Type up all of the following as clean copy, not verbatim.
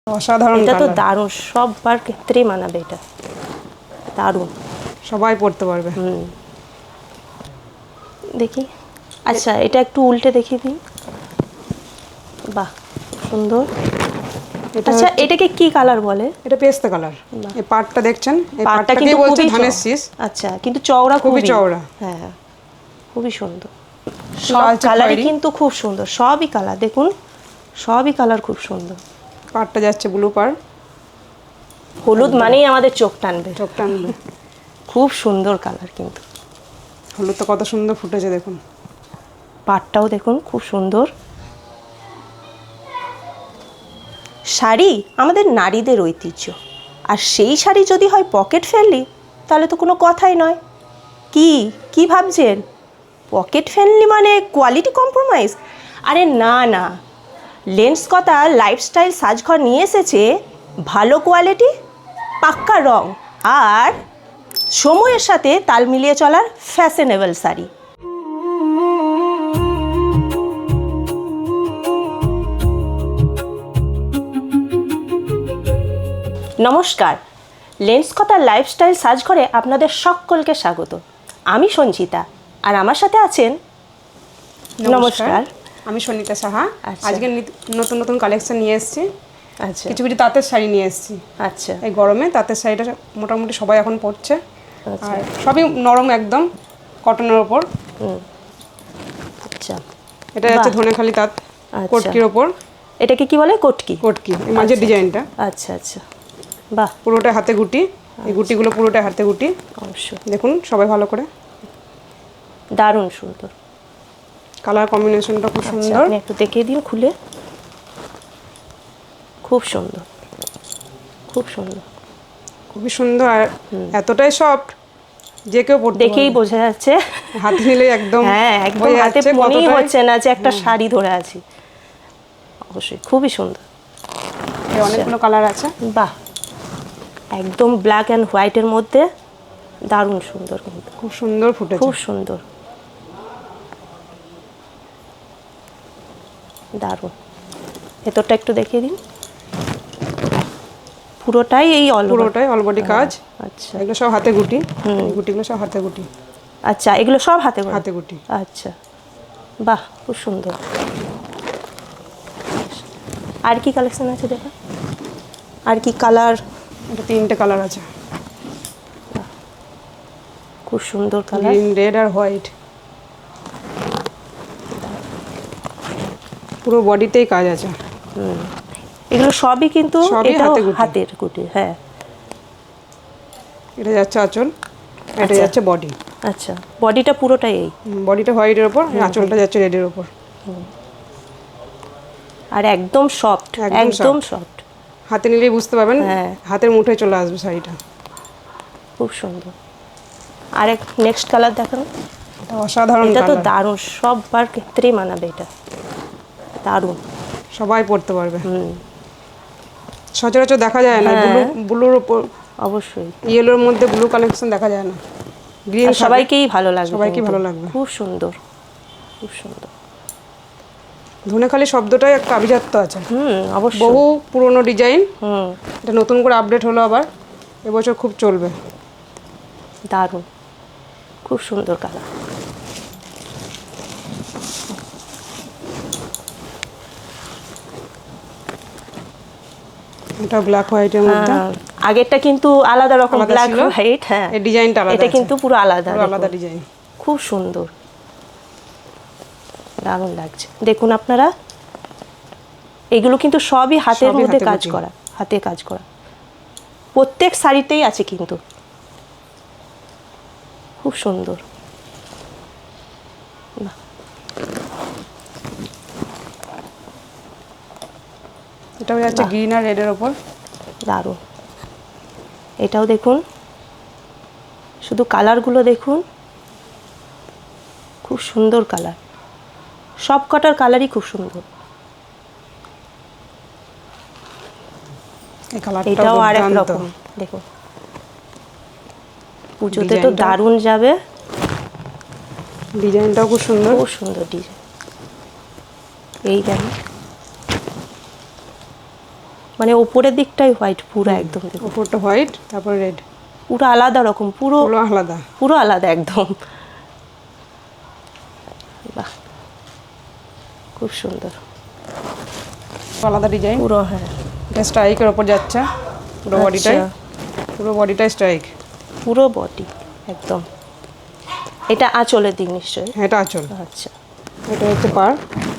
অসাধারণ এটা তো কালার। দারুণ, সববার ক্ষেত্রেই মানাবে এটা, দারুণ। সবাই পড়তে পারবে। দেখি, আচ্ছা এটা একটু উল্টে দেখিয়ে দিন। বাহ, সুন্দর। আচ্ছা এটাকে কি কালার বলে? এটা পেস্তা কালার। এই পাটটা দেখছেন, এই পাটটা পাটটাকেই কিন্তু বলছে খুবই ধানের শীষ। আচ্ছা, কিন্তু চওড়া, খুবই চওড়া। হ্যাঁ, খুবই সুন্দর। সব লালচে কালারই খয়েরি। কিন্তু খুব সুন্দর, সবই কালার দেখুন, সবই কালার খুব সুন্দর। পাটটা যাচ্ছে ব্লু পার। হলুদ মানেই আমাদের চোখ টানবে, চোখ টানবে। খুব সুন্দর কালার কিন্তু। হলুদটা কত সুন্দর ফুটেছে দেখুন। পাটটাও দেখুন খুব সুন্দর। শাড়ি আমাদের নারীদের ঐতিহ্য, আর সেই শাড়ি যদি হয় পকেট ফ্রেন্ডলি তাহলে তো কোনো কথাই নয়। কি কি ভাবছেন পকেট ফ্রেন্ডলি মানে কোয়ালিটি কম্প্রোমাইজ? আরে না না, লেন্সকতা লাইফস্টাইল সাজঘর নিয়ে এসেছে ভালো কোয়ালিটি, পাক্কা রং, আর সময়ের সাথে তাল মিলিয়ে চলার ফ্যাশনেবল শাড়ি। নমস্কার, লেন্সকতার লাইফস্টাইল সাজঘরে আপনাদের সকলকে স্বাগত। আমি সঞ্চিতা, আর আমার সাথে আছেন। নমস্কার, আমি সনিতা সাহা। আচ্ছা। আজকে নতুন নতুন কালেকশন নিয়ে এসেছি। আচ্ছা কিছু কিছু তাঁতের শাড়ি নিয়ে এসেছি। আচ্ছা এই গরমে তাঁতের শাড়িটা মোটামুটি সবাই এখন পরছে। আচ্ছা। আর সবই নরম, একদম কটনের ওপর। আচ্ছা, এটা যাচ্ছে বাহ। ধনেখালি তাঁত, আচ্ছা। কটকির ওপর। এটাকে কি বলে? কটকি। কটকি, এই মাঝের ডিজাইনটা আচ্ছা আচ্ছা, বাহ, পুরোটা হাতে গুটি। এই গুটিগুলো পুরোটা হাতে গুটি। অবশ্যই দেখুন সবাই ভালো করে। দারুণ সুন্দর। কালার কম্বিনেশনটা খুব আচ্ছা, সুন্দর। আপনি একটু দেখিয়ে দিন খুলে। খুব সুন্দর, খুব সুন্দর, খুবই সুন্দর, আর এতটাই সফট যে কেউ পড়তে দেখেই পারবে। বোঝা যাচ্ছে। হাতে নিলে একদম হ্যাঁ, একদম বোঝা হাতে যাচ্ছে মনেই কতটাই। হচ্ছে না যে একটা শাড়ি ধরে আছি। অবশ্যই খুবই সুন্দর। এর অনেকগুলো কালার আছে। বাহ, একদম ব্ল্যাক অ্যান্ড হোয়াইটের মধ্যে দারুণ সুন্দর কিন্তু, খুব সুন্দর ফুটেছে। খুব সুন্দর, দারুণ। ভেতরটা একটু দেখিয়ে দিন। পুরোটাই এই পুরোটাই অলবডি কাজ। আচ্ছা এগুলো সব হাতে গুটি। এই গুটিগুলো সব হাতে গুটি। আচ্ছা, এগুলো সব হাতে করা? হাতে গুটি। আচ্ছা, বাহ, খুব সুন্দর। আর কি কালেকশন আছে দেখা, আর কি কালার? এটা 3টে কালার আছে। খুব সুন্দর কালার। গ্রিন, রেড আর হোয়াইট। পুরো বডিতেই কাজ আছে। এগুলো সবই কিন্তু সবই এটাও হাতে গুটি। হাতের গুটি, হ্যাঁ। এটা যাচ্ছে আঁচল, এটা আচ্ছা। যাচ্ছে বডি। আচ্ছা, বডিটা পুরোটাই এই, বডিটা হোয়াইটের ওপর, আঁচলটা যাচ্ছে রেডের ওপর। আর একদম সফট, একদম একদম soft। সফট। হাতে নিলেই বুঝতে পারবেন, হ্যাঁ। হাতের মুঠোয় চলে আসবে শাড়িটা। খুব সুন্দর। আর এক নেক্সট কালার দেখানো। এটা অসাধারণ এটা তো কালার। দারুণ, সববার ক্ষেত্রেই মানাবে এটা, দারুণ। সবাই পড়তে পারবে। সচরাচর দেখা যায় না ব্লু, হ্যাঁ। ব্লুর ওপর অবশ্যই, ইয়েলোর মধ্যে ব্লু কালেকশন দেখা যায় না। গ্রিন আর সবাইকেই ভালো লাগবে, সবাইকেই কিন্তু ভালো লাগবে। খুব সুন্দর, খুব সুন্দর। ধনেখালি শব্দটাই একটা আভিজাত্য আছে। অবশ্যই। বহু পুরনো ডিজাইন, এটা নতুন করে আপডেট হলো আবার, এবছর খুব চলবে। দারুণ, খুব সুন্দর কালার। এটা ব্ল্যাক হোয়াইটের মধ্যে। আগেরটা কিন্তু আলাদা রকম, আলাদা ব্ল্যাক ছিল। হোয়াইট, হ্যাঁ। এই ডিজাইনটা আলাদা এটা আছে। কিন্তু পুরো আলাদা, পুরো আলাদা দেখুন। ডিজাইন। খুব সুন্দর, দারুণ লাগছে। দেখুন আপনারা, এগুলো কিন্তু সবই হাতের সবই মধ্যে হাতে কাজ গুটি। করা, হাতে কাজ করা। প্রত্যেক শাড়িতেই আছে কিন্তু, খুব সুন্দর। বাহ। এটাও যাচ্ছে গ্রিন আর রেডের ওপর। দারুণ। এটাও দেখুন, শুধু কালারগুলো দেখুন, খুব সুন্দর কালার। সব কটার কালারই খুব সুন্দর। এই কালারটাও এটাও আরেক দুর্দান্ত। রকম, দেখুন। পুজোতে তো ডিজাইনটা- দারুণ যাবে। ডিজাইনটাও খুব সুন্দর। খুব সুন্দর ডিজাইন। এই গেল, মানে ওপরের দিকটাই হোয়াইট পুরো একদম দেখুন উপরটা হোয়াইট, তারপরে রেড, পুরো আলাদা রকম পুরো পুরো আলাদা। পুরো আলাদা একদম। বাহ, খুব সুন্দর, আলাদা ডিজাইন পুরো হ্যাঁ এটা স্ট্রাইকের ওপর যাচ্ছে পুরো বডিটাই, আচ্ছা, পুরো বডিটাই স্ট্রাইক। পুরো বডি একদম। এটা আঁচলের দিক নিশ্চয়ই। হ্যাঁ এটা আঁচল, আচ্ছা, এটা হচ্ছে পার,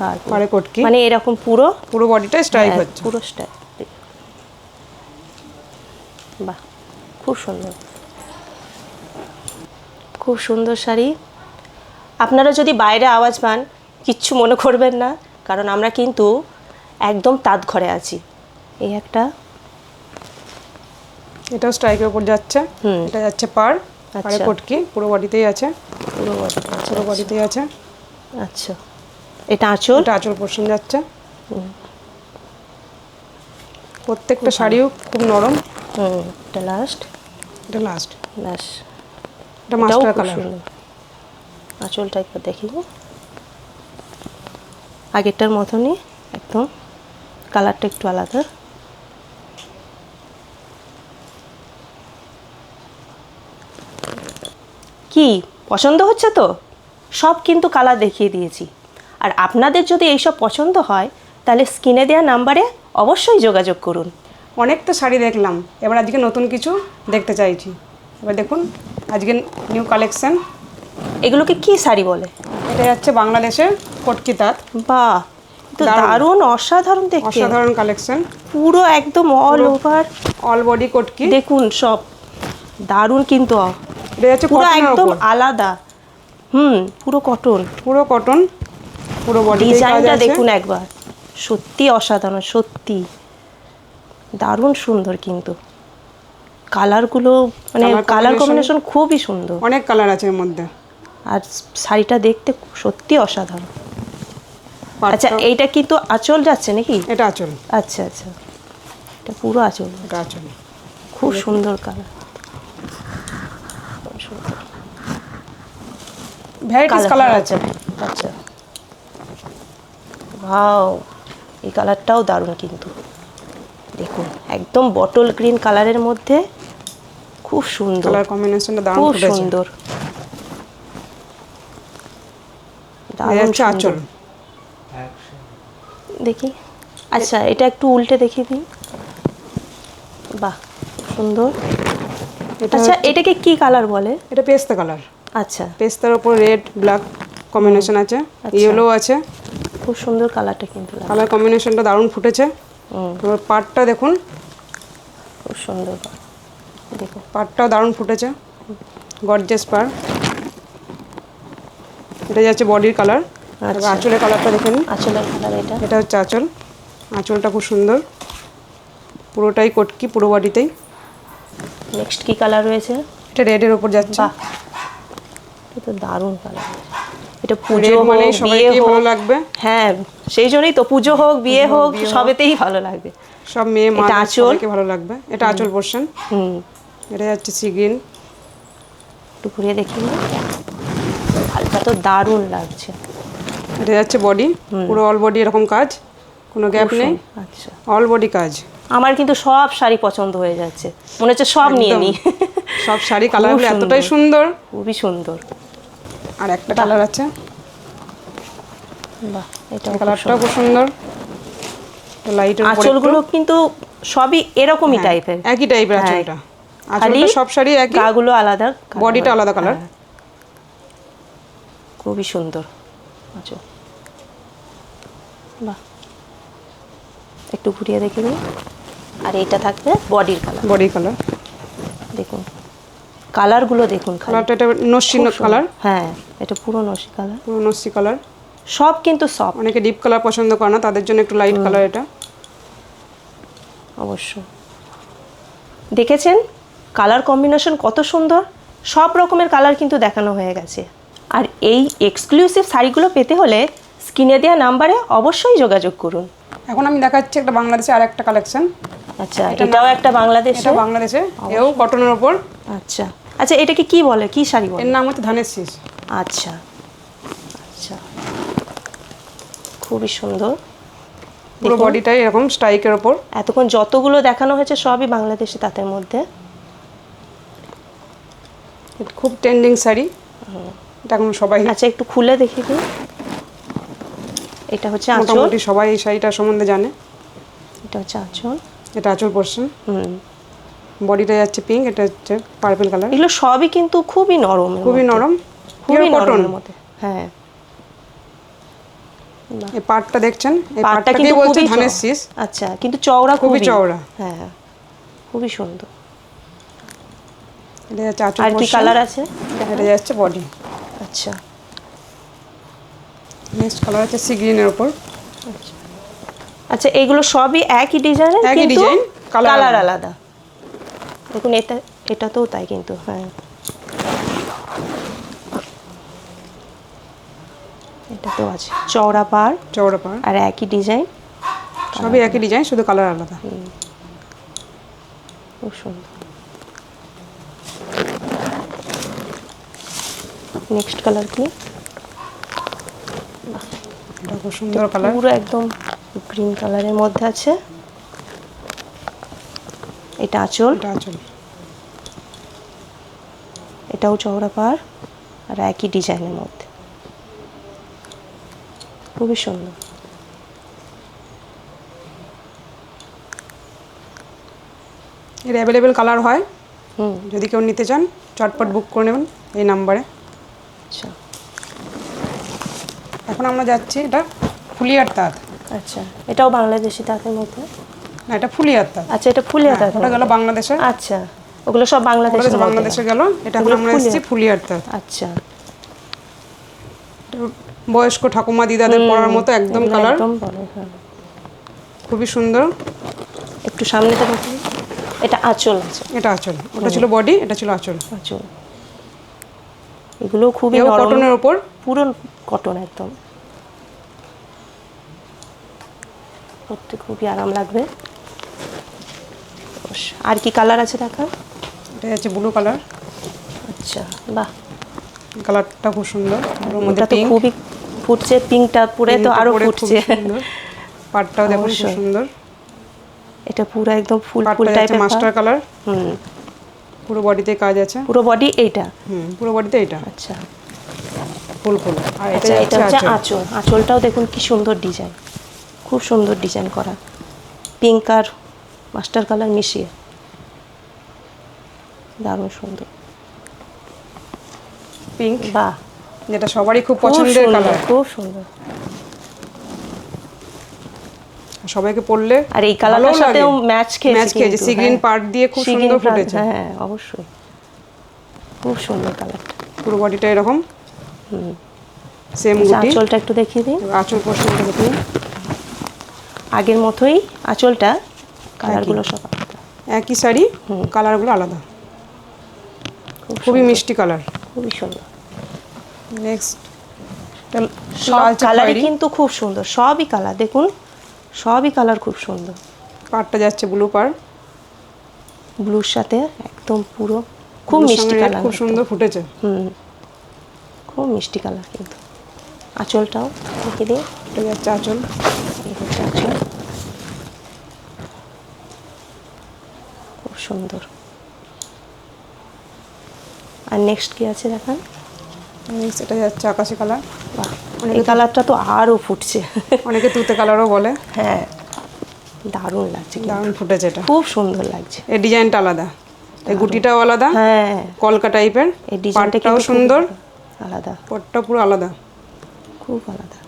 আর পারে কটকি, মানে এরকম পুরো পুরো বডিটাই স্ট্রাইক হ্যাঁ, হচ্ছে। পুরো স্টাইল। বাহ, খুব সুন্দর, খুব সুন্দর শাড়ি। আপনারা যদি বাইরে আওয়াজ পান কিচ্ছু মনে করবেন না, কারণ আমরা কিন্তু একদম তাঁত ঘরে আছি। এই একটা, এটাও স্ট্রাইকের ওপর যাচ্ছে, এটা যাচ্ছে পার, পারে আচ্ছা। কটকি, পুরো বডিতেই আছে, পুরো বডি, পুরো বডিতেই আছে। আচ্ছা, এটা আঁচল, এটা আঁচল পোর্শন যাচ্ছে। প্রত্যেকটা শাড়িও খুব নরম। এটা লাস্ট, এটা লাস্ট, লাস্ট, এটা মাস্টার কালার। আঁচলটা একবার দেখি, আগেরটার মতনই একদম, কালারটা একটু আলাদা। কি পছন্দ হচ্ছে তো? সব কিন্তু কালার দেখিয়ে দিয়েছি। আর আপনাদের যদি এইসব পছন্দ হয় তাহলে স্ক্রিনে দেওয়া নাম্বারে অবশ্যই যোগাযোগ করুন। অনেক তো শাড়ি দেখলাম, এবার আজকে নতুন কিছু দেখতে চাইছি। এবার দেখুন আজকে নিউ কালেকশন। এগুলোকে কি শাড়ি বলে? এটা যাচ্ছে বাংলাদেশের কটকি তাঁত, বাহ, তো দারুণ। দারুণ, অসাধারণ দেখতে, অসাধারণ কালেকশন, পুরো একদম all over all body Katki. দেখুন সব দারুণ, কিন্তু এটা যাচ্ছে পুরো কটনের একদম ওপর, আলাদা। পুরো কটন, পুরো কটন, পুরো বডি কাজ ডিজাইনটা আছে। দেখুন একবার, সত্যি অসাধারণ, সত্যি দারুণ সুন্দর। কিন্তু কালারগুলো মানে Colour কালার combination- কম্বিনেশন খুবই সুন্দর। অনেক কালার আছে এর মধ্যে। আর শাড়িটা দেখতে সত্যি অসাধারণ। পাটটা- আচ্ছা, এইটা কিন্তু আঁচল যাচ্ছে নাকি? এটা আঁচল, আচ্ছা আচ্ছা, এটা পুরো আঁচল, এটা আঁচল। খুব সুন্দর কালার, ভ্যারাইটিস কালার আছে। আচ্ছা, ভাও, এই কালারটাও দারুণ কিন্তু, দেখুন একদম বটল গ্রিন কালারের মধ্যে, খুব সুন্দর, কালার কম্বিনেশনটা দারুণ খুব ফুটেছে। সুন্দর, এটা দারুণ যাচ্ছে সুন্দর। আঁচল, দেখি, আচ্ছা এটা একটু উল্টে দেখিয়ে দিন। বাহ, সুন্দর। এটা আচ্ছা, এটাকে কি কালার বলে? এটা পেস্তা কালার, আচ্ছা, পেস্তার ওপর রেড ব্ল্যাক কম্বিনেশন আছে, আচ্ছা। ইয়েলো আছে। খুব সুন্দর কালারটা কিন্তু লাগছে। কালার কম্বিনেশনটা দারুণ ফুটেছে। এবার পাটটা দেখুন, খুব সুন্দর, দেখুন পাটটাও দারুণ ফুটেছে, গর্জিয়াস পার। এটা যাচ্ছে বডির কালার। আচ্ছা। আঁচলের কালারটা দেখে নিন, আঁচলের কালার এটা, এটা হচ্ছে আঁচল। আঁচলটা খুব সুন্দর, পুরোটাই কটকি, পুরো বডিতেই। নেক্সট কি কালার রয়েছে? এটা রেডের ওপর যাচ্ছে। বাহ, এটা দারুণ কালার। এটা পুজো রেড মানে হোক, বিয়ে সবাইকেই ভালো হোক, লাগবে। হ্যাঁ সেই জন্যই তো, পুজো হোক, বিয়ে হোক, সবেতেই ভালো লাগবে। সব মেয়ে মা এটা আঁচল। সবাইকে ভালো লাগবে। এটা আঁচল পোর্শন। এটা যাচ্ছে সি গ্রিন। একটু ঘুরিয়ে দেখি, হালকা তো দারুণ লাগছে। এটা যাচ্ছে বডি, পুরো অল বডি এরকম কাজ, কোনো গ্যাপ নেই, আচ্ছা, অল বডি কাজ। আমার কিন্তু সব শাড়ি পছন্দ হয়ে যাচ্ছে, মনে হচ্ছে সব নিয়ে একদম। নিই। সব শাড়ি কালারগুলো খুব এতটাই সুন্দর। সুন্দর। খুবই সুন্দর। আর একটা কালার আছে, বাহ, এটা এই কালারটাও খুব সুন্দর। লাইটের উপর আঁচলগুলো কিন্তু সবই এরকমই টাইপের, একই টাইপের হ্যাঁ। আঁচলটা। আঁচলটা সব শাড়ি একই, গাগুলো আলাদা, বডিটা আলাদা কালার। হ্যাঁ। খুবই সুন্দর আঁচল। বাহ, একটু ঘুরিয়ে দেখে নিই। আর এইটা থাকবে বডির কালার, বডি কালার। দেখুন কালারগুলো দেখুন খালি। কালারটা এটা নস্যি খুব সুন্দর। কালার, হ্যাঁ, এটা পুরো নসি কালার, পুরো নস্যি কালার। সব কিন্তু সব অনেকে ডিপ কালার পছন্দ করে না, তাদের জন্য একটু লাইট কালার এটা। অবশ্য। দেখেছেন কালার কম্বিনেশন কত সুন্দর, সব রকমের কালার কিন্তু দেখানো হয়ে গেছে। আর এই এক্সক্লুসিভ শাড়িগুলো পেতে হলে স্ক্রিনে দেওয়া নাম্বারে অবশ্যই যোগাযোগ করুন। এখন আমি দেখাচ্ছি একটা বাংলাদেশে আর একটা কালেকশন। আচ্ছা, এটাও একটা বাংলাদেশ, এটা বাংলাদেশে, এও কটনের ওপর। আচ্ছা আচ্ছা, এটাকে কি বলে, কি শাড়ি বলে? এর নাম হচ্ছে ধানের শীষ। আচ্ছা আচ্ছা, খুবই সুন্দর। পুরো দেখুন। বডিটাই এরকম স্ট্রাইকের ওপর। এতক্ষণ যতগুলো দেখানো হয়েছে সবই বাংলাদেশি তাঁতের মধ্যে। খুব ট্রেন্ডিং শাড়ি, এটা এখন সবাই আচ্ছা একটু খুলে দেখি দিন। এটা হচ্ছে আঁচল, মোটামুটি সবাই এই শাড়িটার সম্বন্ধে জানে। এটা হচ্ছে আঁচল। এটা আঁচল পোর্শন, হুম, বডিটা যাচ্ছে পিঙ্ক, এটা হচ্ছে পার্পল কালার। এগুলো সবই কিন্তু খুবই নরম, খুবই নরম, খুবই পিওর কটন। নরমের মধ্যে। হ্যাঁ, এই পাটটা দেখছেন, এই পাটটা পাটটাকেই কিন্তু বলছে খুবই ধানের চওড়া। শীষ। আচ্ছা, কিন্তু চওড়া খুবই চওড়া। হ্যাঁ, খুবই সুন্দর। এটা যাচ্ছে আঁচল আর কি পোর্শন, কালার আছে? এটা যাচ্ছে বডি। আচ্ছা, নেক্সট কালার আছে সি গ্রিনের ওপর। আচ্ছা এগুলো সবই একই ডিজাইনের, একই কিন্তু ডিজাইন, কালার কালার আলাদা। আলাদা। দেখুন এটাতেও তাই কিন্তু। হ্যাঁ, এটাতেও আছে চওড়া পাড় চওড়া পাড়, আর একই ডিজাইন, সবই একই ডিজাইন, শুধু কালার আলাদা। খুব সুন্দর। নেক্সট কালার কি? এটা খুব সুন্দর কালার। পুরো একদম গ্রিন কালারের মধ্যে আছে। এটা আঁচল, এটা আঁচল, এটাও চওড়া পাড় আর একই ডিজাইনের মধ্যে, খুবই সুন্দর। এর অ্যাভেলেবেল কালার হয়, হুম, যদি কেউ নিতে চান চটপট বুক করে নেবেন এই নাম্বারে। আচ্ছা এখন আমরা যাচ্ছি, এটা ফুলিয়ার তাঁত। আচ্ছা, এটাও বাংলাদেশি তাঁতের মধ্যে। না, এটা ফুলিয়ার তাঁত। আচ্ছা, এটা ফুলিয়া হ্যাঁ, তাঁত। ওটা গেল বাংলাদেশের, আচ্ছা, ওগুলো সব বাংলাদেশের মধ্যে। বাংলাদেশে গেল। এটা এখন ওগুলো আমরা এসেছি ফুলিয়ার তাঁত। আচ্ছা, বয়স্ক ঠাকুমা দিদাদের পরার মতো একদম এগুলো কালার, একদম বড়, হ্যাঁ। খুবই সুন্দর। একটু সামনেতে দেখুন, এটা আঁচল আছে। এটা আঁচল, ওটা ছিল বডি, এটা ছিল আঁচল। আঁচল, এগুলো খুবই এও নরম, কটনের ওপর। পুরো কটন একদম, পরতে খুবই আরাম লাগবে। আর কি কালার আছে দেখান? এটা হচ্ছে ব্লু কালার, আচ্ছা, বাহ, কালারটা খুব সুন্দর। ওর মধ্যে এটা তো পিঙ্ক, খুবই ফুটছে, পিঙ্কটা পুরে তো আরো ফুটছে। পাটটাও দেখুন খুব অবশ্যই। সুন্দর। এটা পুরো একদম ফুল ফুল পাটটা যাচ্ছে টাইপের মাস্টার কালার, হুম, পুরো বডিতে কাজ আছে। পুরো বডি এইটা। পুরো বডিতে এটা আচ্ছা ফুল ফুল। আর এটা আচ্ছা, এটা যাচ্ছে হচ্ছে আঁচল। আঁচল। আঁচলটাও দেখুন কি সুন্দর ডিজাইন, খুব সুন্দর ডিজাইন করা, পিঙ্ক আর মাস্টার কালার মিশিয়ে, দারুণ সুন্দর। পিঙ্ক, বাহ, যেটা সবারই খুব খুব পছন্দের সুন্দর, কালার, খুব সুন্দর। সবাইকে পরলে আর এই কালারটার সাথেও ম্যাচ ম্যাচ খেয়েছে। সি গ্রিন পার্ট দিয়ে খুব সুন্দর ফুটেছে। হ্যাঁ, অবশ্যই, খুব সুন্দর কালারটা। পুরো বডিটা এরকম, সেম গুটি। আঁচলটা একটু দেখিয়ে দিন। আঁচল পোর্শনটা দেখুন, আগের মতোই আঁচলটা, কালারগুলো সব আলাদা। একই শাড়ি, কালারগুলো আলাদা, খুবই মিষ্টি কালার। খুবই সুন্দর। নেক্সট সব কালারই কিন্তু খুব সুন্দর, সবই কালার দেখুন, সবই কালার খুব সুন্দর। পাড়টা যাচ্ছে ব্লু পাড়, ব্লুর সাথে একদম পুরো খুব ব্লুর মিষ্টি সঙ্গে red কালার, খুব সুন্দর ফুটেছে। খুব মিষ্টি কালার কিন্তু। আঁচলটাও দেখে দিন, এটা যাচ্ছে আঁচল, এই হচ্ছে আঁচল, খুব সুন্দর। আর নেক্সট কি আছে দেখান? নেক্সট এটা যাচ্ছে আকাশি কালার, বাহ, এই কালারটা তো আরও ফুটছে। অনেকে তুতে কালারও বলে। হ্যাঁ, দারুণ লাগছে কিন্তু, দারুণ ফুটেছে এটা, খুব সুন্দর লাগছে। এই ডিজাইনটা আলাদা, এই গুটিটাও আলাদা, হ্যাঁ, কলকা টাইপের। এই ডিজাইনটা পাড়টাও কিন্তু সুন্দর, আলাদা, পটটা পুরো আলাদা, খুব আলাদা,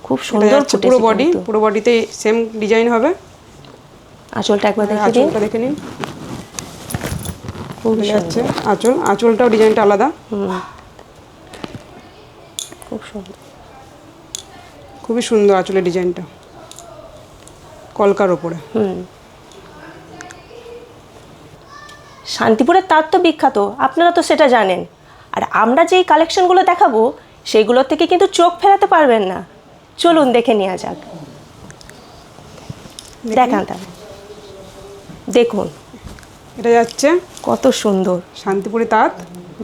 খুব এটা সুন্দর যাচ্ছে ফুটেছে পুরো বডি, কিন্তু। পুরো বডিতে সেম ডিজাইন হবে। আঁচলটা একবার দেখে দিন, আঁচলটা দেখে নিন, খুব যাচ্ছে আঁচল, আঁচলটাও ডিজাইনটা আলাদা, খুব সুন্দর। খুবই সুন্দর আঁচলের ডিজাইনটা, কলকার ওপরে। শান্তিপুরের তাঁত তো বিখ্যাত, আপনারা তো সেটা জানেন। আর আমরা যেই কালেকশনগুলো দেখাবো সেইগুলোর থেকে কিন্তু চোখ ফেরাতে পারবেন না। চলুন দেখে নেওয়া যাক, দেখান তাহলে। দেখুন এটা যাচ্ছে কত সুন্দর, শান্তিপুরি তাঁত,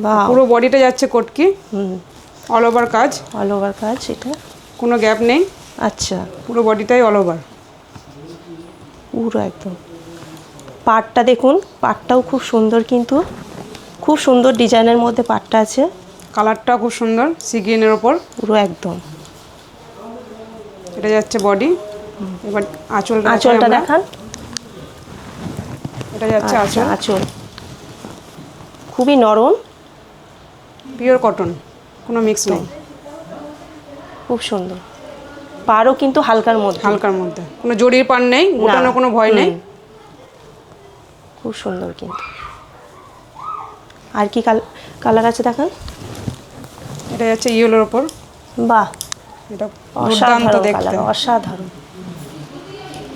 বা পুরো বডিটা যাচ্ছে কটকি, অল ওভার কাজ, অল ওভার কাজ, এটা কোনো গ্যাপ নেই, আচ্ছা, পুরো বডিটাই অল ওভার। পুরো একদম। পাড়টা দেখুন, পাড়টাও খুব সুন্দর, কিন্তু খুব সুন্দর ডিজাইনের মধ্যে পাড়টা আছে। কালারটাও খুব সুন্দর, সি গ্রিনের ওপর। পুরো একদম। এটা যাচ্ছে বডি। এবার আঁচলটা দেখান। এটা যাচ্ছে আচ্ছা, আঁচল। আঁচল খুবই নরম, পিওর কটন, কোনো মিক্স নেই। খুব সুন্দর। পাড়ও কিন্তু হালকার মধ্যে, হালকার মধ্যে, কোনো জরির পাড় নেই, গোটানোর কোনো ভয় নেই। খুব সুন্দর কিন্তু। আর কি কালার আছে দেখান। এটা যাচ্ছে ইয়েলোর ওপর। বাহ, এটা দুর্দান্ত অসাধারণ দেখতে। কালার, অসাধারণ,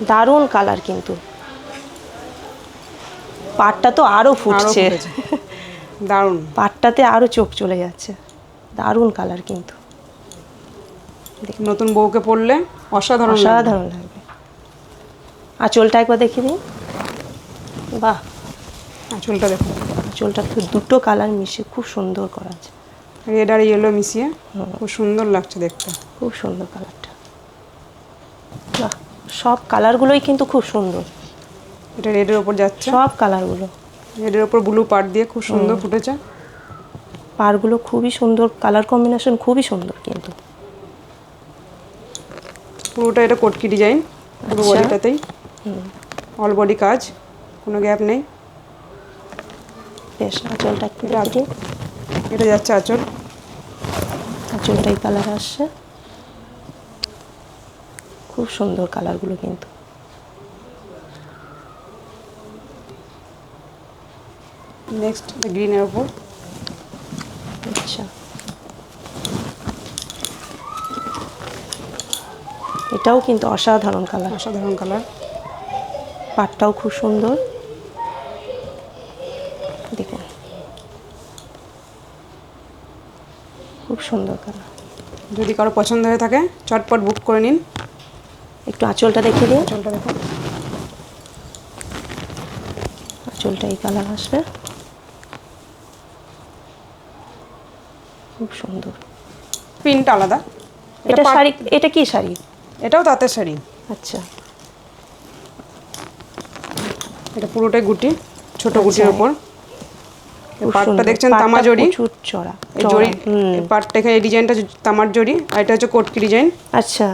দারুণ কালার কিন্তু। পাড়টা তো আরো ফুটছে, দারুণ। পাড়টাতে আরো চোখ চলে যাচ্ছে। দারুণ কালার কিন্তু। নতুন বউকে পরলে অসাধারণ লাগবে। অসাধারণ লাগবে। আঁচলটা একবার দেখিয়ে দিন। বাহ, আঁচলটা দেখুন। আঁচলটা তো দুটো কালার মিশিয়ে খুব সুন্দর করা আছে। রেড আর ইয়েলো মিশিয়ে খুব সুন্দর লাগছে দেখতে। খুব সুন্দর কালারটা। বাহ, সব কালারগুলোই কিন্তু খুব সুন্দর। এটা রেডের ওপর যাচ্ছে। সব কালারগুলো রেডের ওপর ব্লু পাড় দিয়ে খুব সুন্দর ফুটেছে। পাড়গুলো খুবই সুন্দর, কালার কম্বিনেশন খুবই সুন্দর কিন্তু। পুরোটা এটা কটকি ডিজাইন, পুরো আচ্ছা। বডিটাতেই অল বডি কাজ, কোনো গ্যাপ নেই। বেশ, আঁচলটা একটু এটা দেখিয়ে দিন। এটা যাচ্ছে আঁচল। আঁচলটাই কালার আসছে। খুব সুন্দর কালারগুলো কিন্তু। নেক্সট গ্রিনের ওপর। আচ্ছা, এটাও কিন্তু অসাধারণ কালার। অসাধারণ কালার। পাটটাও খুব সুন্দর, দেখুন খুব সুন্দর কালার। যদি কারো পছন্দ হয়ে থাকে চটপট বুক করে নিন। একটু আঁচলটা দেখিয়ে দিন। আঁচলটা দেখুন। আঁচলটা এই কালার আসবে, খুব সুন্দর। প্রিন্টটা আলাদা। এটা শাড়ি, এটা কি শাড়ি? এটাও তাঁতের শাড়ি। আচ্ছা, এটা পুরোটাই গুটি, ছোট আচ্ছা। গুটির ওপর। এই খুব পাটটা সুন্দর। দেখছেন পাটটা তামা জড়ি। প্রচুর চড়া, এই জড়ি, এই পাটটা এখানে এই ডিজাইনটা তামার জড়ি, আর এটা হচ্ছে কটকি ডিজাইন। আচ্ছা,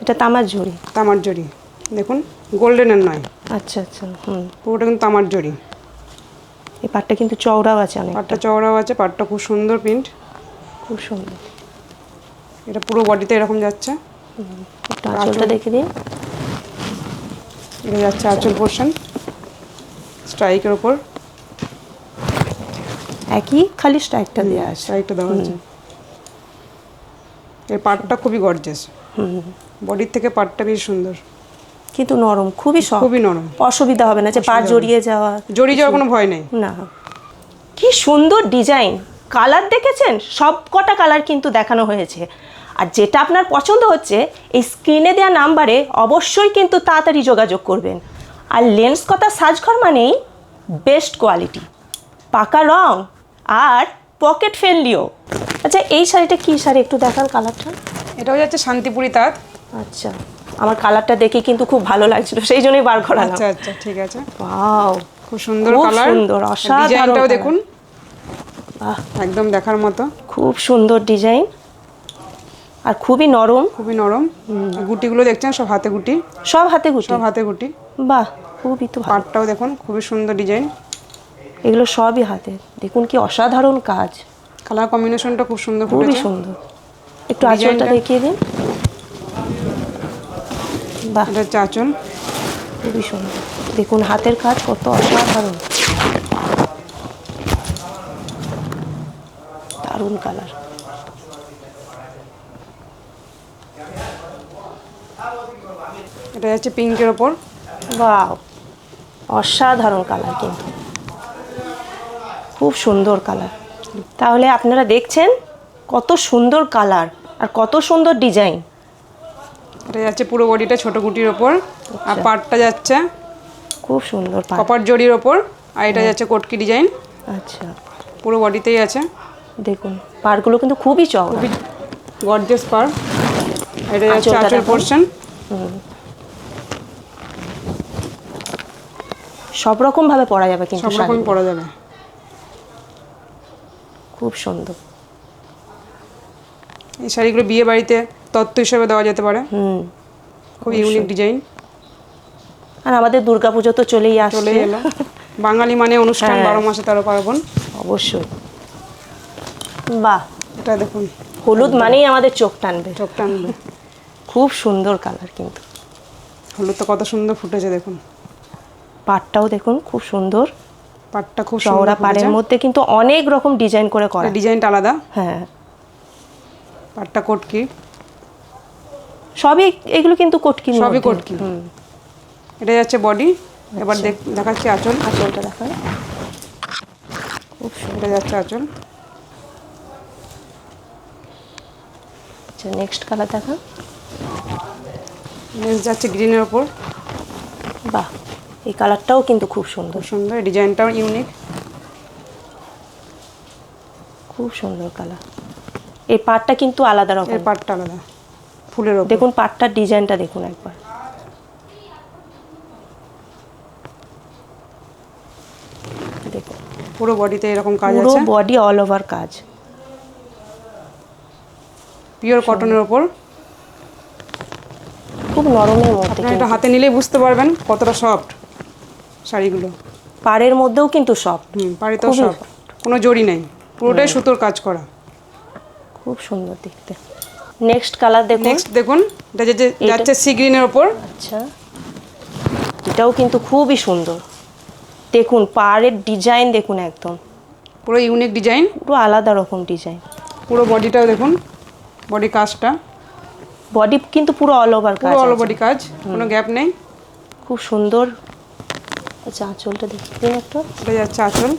এটা তামার জড়ি। তামার জড়ি দেখুন, গোল্ডেনের নয়। আচ্ছা আচ্ছা, পুরোটা কিন্তু তামার জড়ি। এই পাটটা কিন্তু চওড়াও আছে অনেক, পাটটা চওড়াও আছে, পাটটা খুব সুন্দর প্রিন্ট, খুব সুন্দর। এটা পুরো বডিতে এরকম যাচ্ছে। একটু আঁচলটা দেখে দিন। এটা যাচ্ছে আঁচল পোর্শন, স্ট্রাইকের ওপর। একই, খালি স্ট্রাইকটা দেওয়া আছে। স্ট্রাইকটা দেওয়া আছে। এই পাটটা খুবই গর্জিয়াস, বডির থেকে পাটটা বেশ সুন্দর, কিন্তু নরম, খুবই সফট, খুবই নরম। অসুবিধা হবে না যে পা জড়িয়ে যাওয়া। জড়িয়ে যাওয়ার কোনো ভয় নেই। না, কি সুন্দর ডিজাইন। কালার দেখেছেন, সব কটা কালার কিন্তু দেখানো হয়েছে। আর যেটা আপনার পছন্দ হচ্ছে, এই স্ক্রিনে দেওয়া নাম্বারে অবশ্যই কিন্তু তাড়াতাড়ি যোগাযোগ করবেন। আর লেন্স কথা সাজঘর মানেই বেস্ট কোয়ালিটি, পাকা রং আর পকেট ফ্রেন্ডলিও। আচ্ছা, এই শাড়িটা কি শাড়ি একটু দেখান কালারটা। এটাও যাচ্ছে শান্তিপুরি তাঁত। আচ্ছা, আমার কালারটা দেখে কিন্তু খুব ভালো লাগছিল, সেই জন্যই বার করালাম। আচ্ছা আচ্ছা, ঠিক আছে। ওয়াও, খুব সুন্দর খুব কালার, সুন্দর, অসাধারণ ডিজাইনটাও colour। দেখুন, বাহ, একদম দেখার মতো। খুব সুন্দর ডিজাইন আর খুবই নরম। খুবই নরম। গুটিগুলো দেখছেন সব হাতে গুটি, সব হাতে গুটি। সব হাতে গুটি। বাহ, খুবই তো ভালো। পাটটাও দেখুন, খুবই সুন্দর ডিজাইন। এগুলো সবই হাতে, দেখুন কি অসাধারণ কাজ, কালার কম্বিনেশনটা খুব সুন্দর খুবই ফুটেছে। সুন্দর। একটু আঁচলটা ডিজাইনটা- দেখিয়ে দিন। বাহ, এটা হচ্ছে আঁচল। খুবই সুন্দর, দেখুন হাতের কাজ কত অসাধারণ, দারুণ কালার। এটা যাচ্ছে পিঙ্কের ওপর। বাহ, অসাধারণ কালার কিন্তু, খুব সুন্দর কালার। তাহলে আপনারা দেখছেন কত সুন্দর কালার আর কত সুন্দর ডিজাইন। এটা যাচ্ছে পুরো বডিটা ছোট গুটির ওপর, আর পাটটা যাচ্ছে খুব সুন্দর পাড়। কপার জড়ির ওপর, আর এটা যাচ্ছে কটকি ডিজাইন। আচ্ছা, পুরো বডিতেই আছে। দেখুন পাড়গুলো কিন্তু খুবই চওড়া। খুবই গর্জিয়াস পার। এটা যাচ্ছে আঁচলটা আঁচল দেখুন। পোর্শন। সব রকমভাবে পরা যাবে কিন্তু সব রকম শাড়িগুলো। পরা যাবে। খুব সুন্দর। এই শাড়িগুলো বিয়ে বাড়িতে তত্ত্ব হিসেবে দেওয়া যেতে পারে। খুব ইউনিক ডিজাইন। আর আমাদের দুর্গাপুজো তো চলেই চলে আসছে। এলো, বাঙালি মানে অনুষ্ঠান, হ্যাঁ। 12 মাসে 13 পার্বণ। অবশ্যই। বাহ, এটা দেখুন, হলুদ মানেই আমাদের চোখ টানবে। চোখ টানবে। খুব সুন্দর কালার কিন্তু। হলুদ তো কত সুন্দর ফুটেছে দেখুন। পাটটাও দেখুন খুব সুন্দর। পাটটা খুব সুন্দর চওড়া পাড়ের ফুটেছে। মধ্যে কিন্তু অনেক রকম ডিজাইন করে করা। ডিজাইনটা আলাদা। হ্যাঁ, পাটটা কটকি, সবই এগুলো কিন্তু কটকি। সবই কটকি। এটা যাচ্ছে বডি। এবার দেখাচ্ছি আঁচল। আঁচলটা দেখান। এটা যাচ্ছে আঁচল। আচ্ছা, নেক্সট কালার দেখান। নেক্সট যাচ্ছে গ্রিনের ওপর। বাহ, এই কালারটাও কিন্তু খুব সুন্দর। খুব সুন্দর, ডিজাইনটাও ইউনিক। খুব সুন্দর কালার। এই পাটটা কিন্তু আলাদা রকম। এর পাটটা আলাদা, ফুলের ওপর। দেখুন পাটটার ডিজাইনটা দেখুন একবার। দেখুন পুরো বডিতে এরকম কাজ পুরো আছে। বডি অল ওভার কাজ। পিওর কটনের ওপর। খুব নরমের মধ্যে আপনারা এটা কিন্তু। হাতে নিলেই বুঝতে পারবেন কতটা সফট শাড়িগুলো। পাড়ের মধ্যেও কিন্তু সফট। পাড়িতেও খুবই সফট, কোনো জড়ি নেই, পুরোটাই সুতোর কাজ করা। খুব সুন্দর দেখতে। নেক্সট কালার দেখুন। নেক্সট দেখুন, এটা যাচ্ছে সি গ্রিনের ওপর। আচ্ছা, এটাও কিন্তু খুবই সুন্দর। দেখুন পাড়ের ডিজাইন দেখুন, একদম পুরো ইউনিক ডিজাইন। পুরো আলাদা রকম ডিজাইন। পুরো বডিটাও দেখুন, বডি কাজটা বডি কিন্তু পুরো অল ওভার কাজ পুরো অল আছে। বডি কাজ, কোনো গ্যাপ নেই। খুব সুন্দর। আচ্ছা, আঁচলটা দেখতে দিন একটু। এটা যাচ্ছে আঁচল।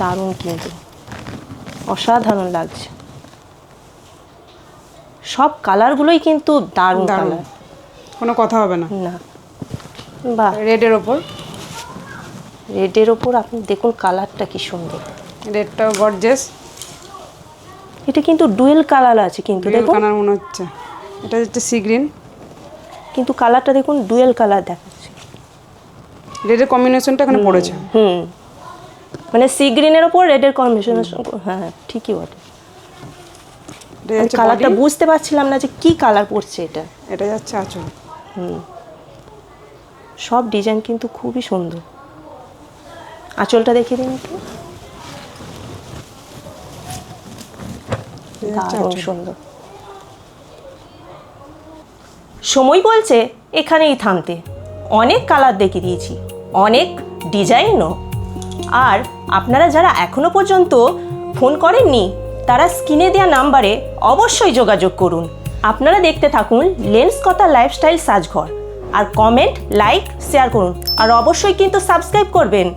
দারুণ কিন্তু, অসাধারণ লাগছে। সব কালারগুলোই কিন্তু দারুণ দারুণ, কালার। কোনো কথা হবে না। না, বাহ, রেডের ওপর। রেডের ওপর আপনি দেখুন কালারটা কি সুন্দর। রেডটাও গর্জিয়াস। এটা কিন্তু ডুয়েল কালার আছে কিন্তু দেখুন। কালার মনে হচ্ছে। এটা হচ্ছে সি গ্রিন। কিন্তু কালারটা দেখুন ডুয়েল কালার দেখাচ্ছে। রেডের কম্বিনেশনটা এখানে পড়েছে। মানে সি গ্রিনের ওপর রেডের কম্বিনেশন। হ্যাঁ, ঠিকই বটে। এটা আমি যাচ্ছে কালারটা body, বুঝতে পারছিলাম না যে কি কালার পড়ছে এটা। এটা যাচ্ছে আঁচল। সব ডিজাইন কিন্তু খুবই সুন্দর। আঁচলটা দেখিয়ে দিন একটু। এটা যাচ্ছে দারুণ আঁচল। সুন্দর। সময় বলছে এখানেই থামতে। অনেক কালার দেখিয়ে দিয়েছি, অনেক ডিজাইনও। আর আপনারা যারা এখনো পর্যন্ত ফোন করেননি, তারা স্ক্রিনে দেওয়া নাম্বারে অবশ্যই যোগাযোগ করুন। আপনারা দেখতে থাকুন লেন্স কথা লাইফস্টাইল সাজঘর। আর কমেন্ট, লাইক, শেয়ার করুন। আর অবশ্যই কিন্তু সাবস্ক্রাইব করবেন।